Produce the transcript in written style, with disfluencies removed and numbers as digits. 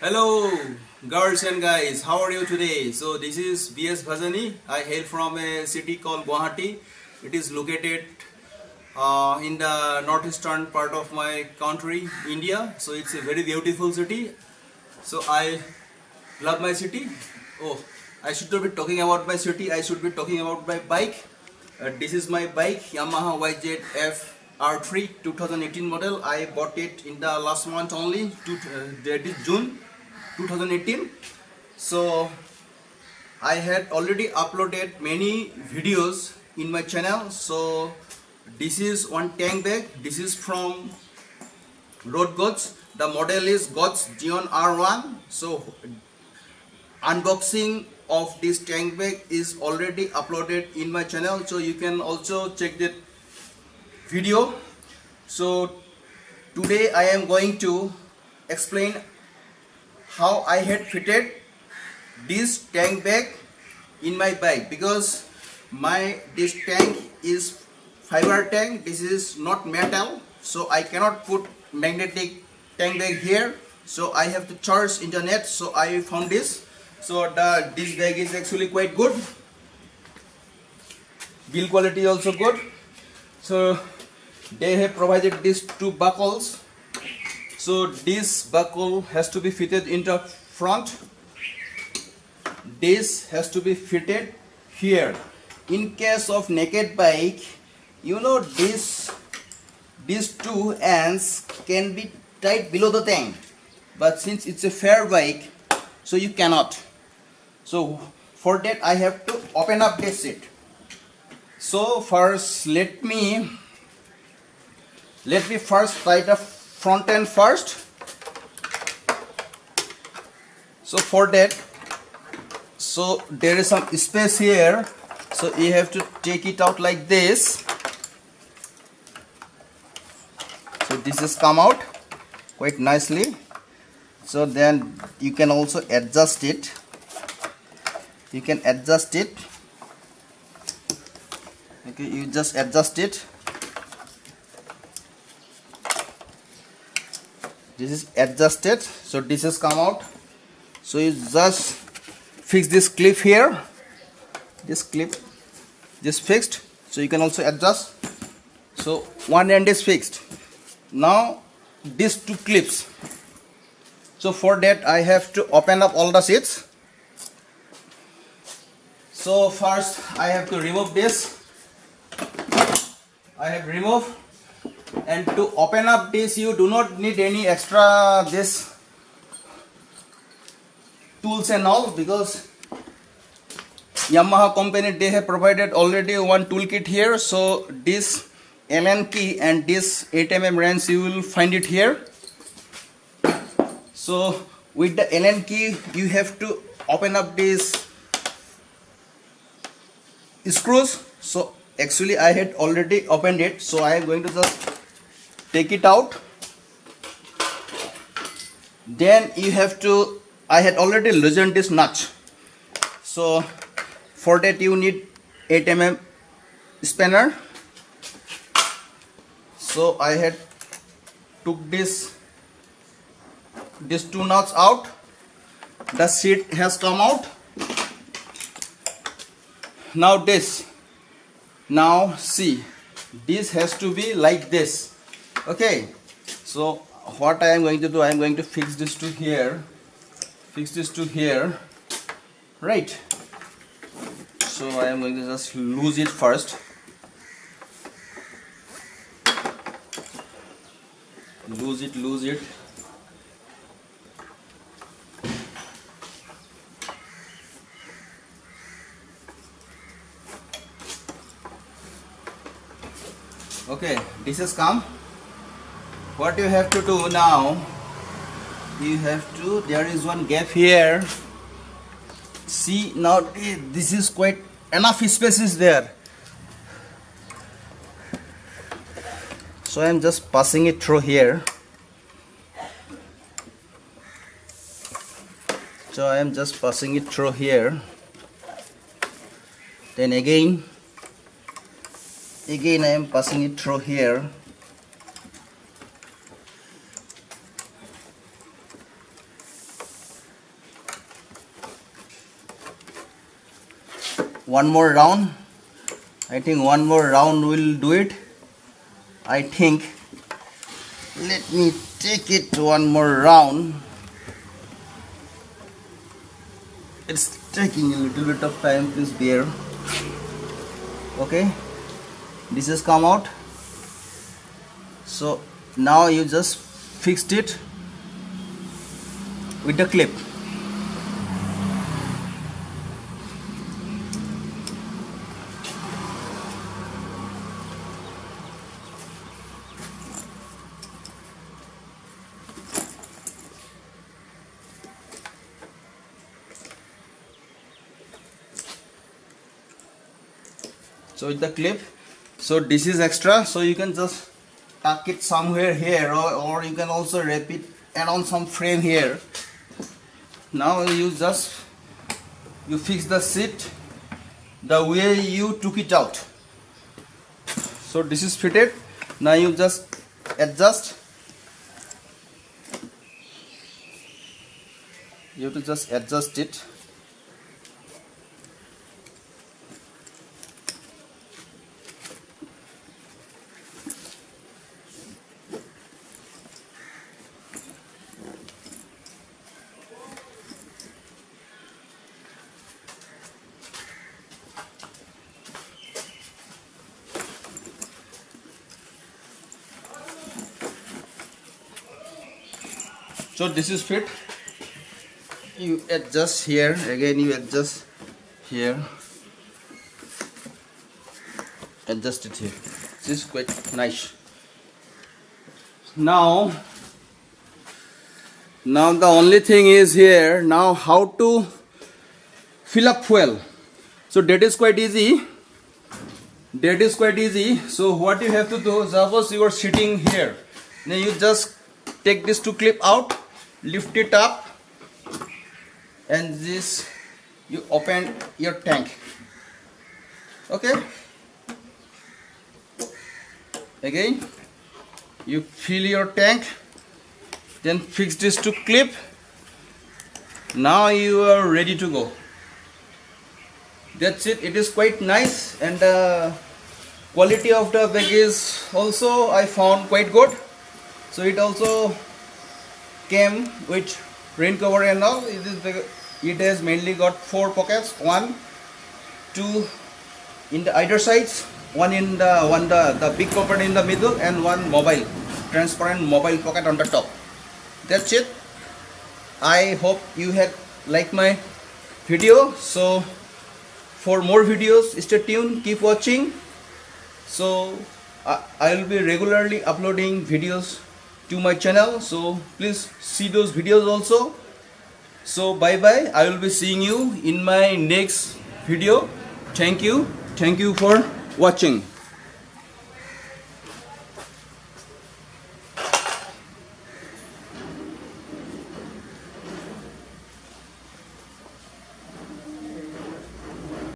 Hello girls and guys, how are you today? So this is BS Bhajani. I hail from a city called Guwahati. It is located in the northeastern part of my country, India. So it's a very beautiful city. So I love my city. Oh, I should not be talking about my city. I should be talking about my bike. This is my bike, Yamaha YZF R3 2018 model. I bought it in the last month only, that is June 2018. So I had already uploaded many videos in my channel. So this is one tank bag. This is from Roadgods. The model is Gods ZEON R1. So unboxing of this tank bag is already uploaded in my channel, so you can also check that video. So today I am going to explain how I had fitted this tank bag in my bike, because this tank is fiber tank. This is not metal, so I cannot put magnetic tank bag here, so I have to charge internet. So I found this. So this bag is actually quite good. Build quality also good. So they have provided these two buckles. So this buckle has to be fitted in the front. This has to be fitted here. In case of naked bike, you know, these two ends can be tied below the tank, but since it's a fair bike, so you cannot. So for that I have to open up this seat. So first let me first tie the front end first. So for that, so there is some space here, so you have to take it out like this. So this is come out quite nicely. So then you can also adjust it. You can adjust it. Okay, you just adjust it. This is adjusted, so this has come out. So you just fix this clip here. This clip, this fixed. So you can also adjust. So one end is fixed. Now these two clips. So for that I have to open up all the seats. So first I have to remove this. I have removed, and to open up this you do not need any extra this tools and all, because Yamaha company, they have provided already one toolkit here. So this Allen key and this 8mm wrench you will find it here. So with the Allen key you have to open up this screws. So actually I had already opened it, so I am going to just take it out. Then you have to, I had already loosened this nut, so for that you need 8mm spanner. So I had took these two nuts out. The seat has come out. Now see, this has to be like this. Okay, so what I am going to do, I am going to fix this to here, right? So I am going to just loose it first. Loose it. Okay, this has come. What you have to do now, there is one gap here. See, now this is quite enough space is there. So I am just passing it through here. Then again I am passing it through here. one more round. I think one more round will do it. I think. Let me take it one more round. It's taking a little bit of time, please bear. Okay, this has come out. So now you just fixed it with the clip. So with the clip, so this is extra, so you can just tuck it somewhere here, or you can also wrap it around some frame here. Now you fix the seat the way you took it out. So this is fitted. Now you just adjust. You have to just adjust it. So this is fit. You adjust here, again you adjust here, adjust it here. This is quite nice. Now the only thing is here, now how to fill up fuel. So that is quite easy. So what you have to do, suppose you are sitting here, then you just take this two clip out, lift it up, and this you open your tank. Okay, again you fill your tank, then fix this to clip. Now you are ready to go. That's it. It is quite nice, and the quality of the bag is also I found quite good. So it also came with rain cover and all. It has mainly got 4 pockets, 1, 2 in the either sides, one in the big pocket in the middle, and one mobile, transparent mobile pocket on the top. That's it. I hope you had liked my video. So for more videos, stay tuned, keep watching. So I will be regularly uploading videos to my channel, so please see those videos also. So bye bye, I will be seeing you in my next video. Thank you for watching.